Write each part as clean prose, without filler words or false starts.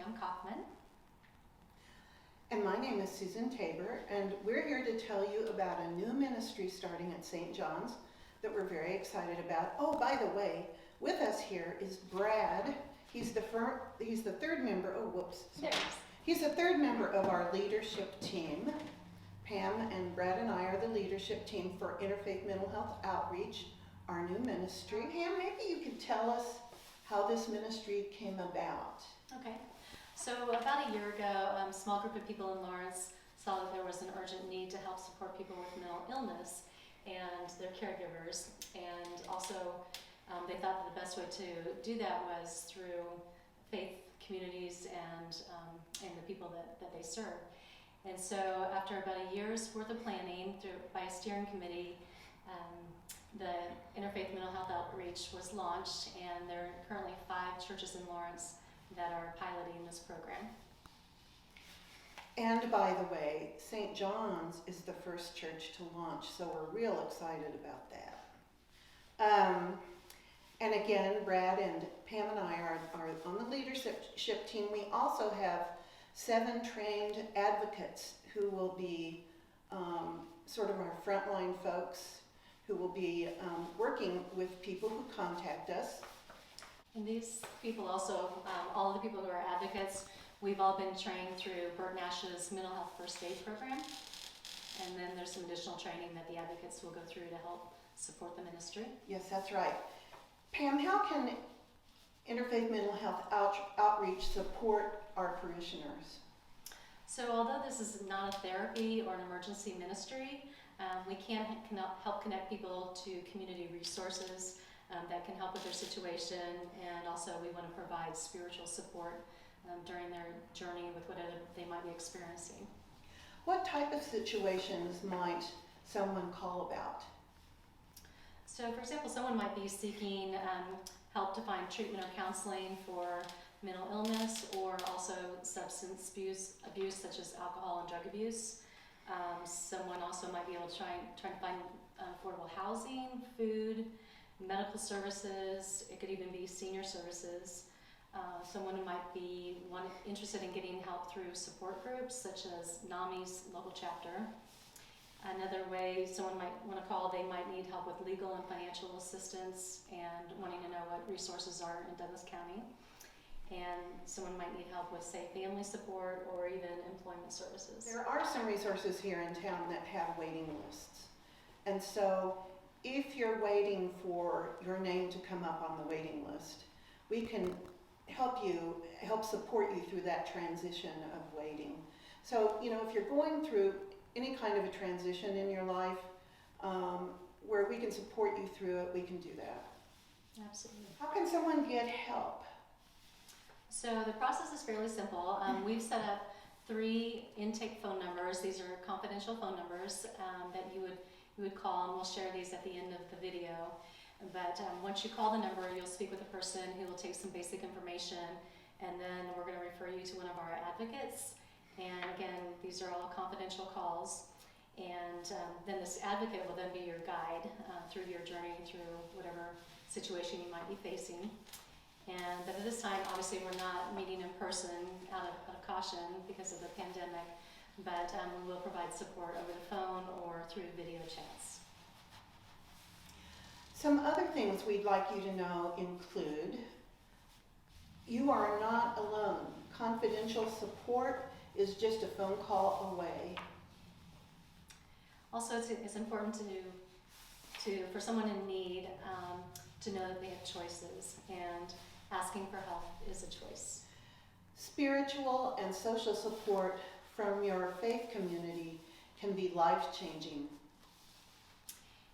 Pam Kaufman. And my name is Susan Tabor, and we're here to tell you about a new ministry starting at St. John's that we're very excited about. Oh, by the way, with us here is Brad. He's the third member. Oh, whoops. Sorry. He's the third member of our leadership team. Pam and Brad and I are the leadership team for Interfaith Mental Health Outreach, our new ministry. Pam, maybe you could tell us how this ministry came about. Okay. So about a year ago, a small group of people in Lawrence saw that there was an urgent need to help support people with mental illness and their caregivers. And also, they thought that the best way to do that was through faith communities and the people that they serve. And so after about a year's worth of planning by a steering committee, the Interfaith Mental Health Outreach was launched, and there are currently 5 churches in Lawrence that are piloting this program. And by the way, St. John's is the first church to launch, so we're real excited about that. And again, Brad and Pam and I are on the leadership team. We also have 7 trained advocates who will be sort of our frontline folks who will be working with people who contact us. And these people also, all of the people who are advocates, we've all been trained through Bert Nash's mental health first aid program. And then there's some additional training that the advocates will go through to help support the ministry. Yes, that's right. Pam, how can Interfaith Mental Health Outreach support our parishioners? So although this is not a therapy or an emergency ministry, we can help connect people to community resources that can help with their situation, and also we want to provide spiritual support during their journey with whatever they might be experiencing. What type of situations might someone call about? So for example, someone might be seeking help to find treatment or counseling for mental illness, or also substance abuse such as alcohol and drug abuse. Someone also might be able to try to find affordable housing, food, medical services. It could even be senior services. Someone who might be interested in getting help through support groups such as NAMI's local chapter. Another way someone might want to call, they might need help with legal and financial assistance and wanting to know what resources are in Douglas County. And someone might need help with, say, family support or even employment services. There are some resources here in town that have waiting lists. And so if you're waiting for your name to come up on the waiting list, we can help support you through that transition of waiting. So, if you're going through any kind of a transition in your life, where we can support you through it, we can do that. Absolutely. How can someone get help? So the process is fairly simple. We've set up 3 intake phone numbers. These are confidential phone numbers that you would call, and we'll share these at the end of the video. But once you call the number, you'll speak with a person who will take some basic information, and then we're going to refer you to one of our advocates. And again, these are all confidential calls. And then this advocate will then be your guide through your journey, through whatever situation you might be facing. But at this time, obviously, we're not meeting in person out of caution because of the pandemic, but we will provide support over the phone or through video chats. Some other things we'd like you to know include you are not alone. Confidential support is just a phone call away. Also, it's important for someone in need to know that they have choices, and asking for help is a choice. Spiritual and social support from your faith community can be life-changing.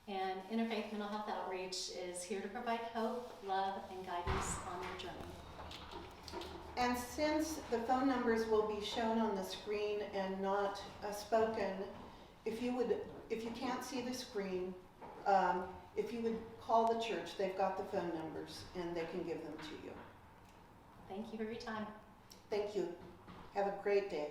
And Interfaith Mental Health Outreach is here to provide hope, love, and guidance on your journey. And since the phone numbers will be shown on the screen and not spoken, if you can't see the screen, if you would call the church, they've got the phone numbers and they can give them to you. Thank you for your time. Thank you. Have a great day.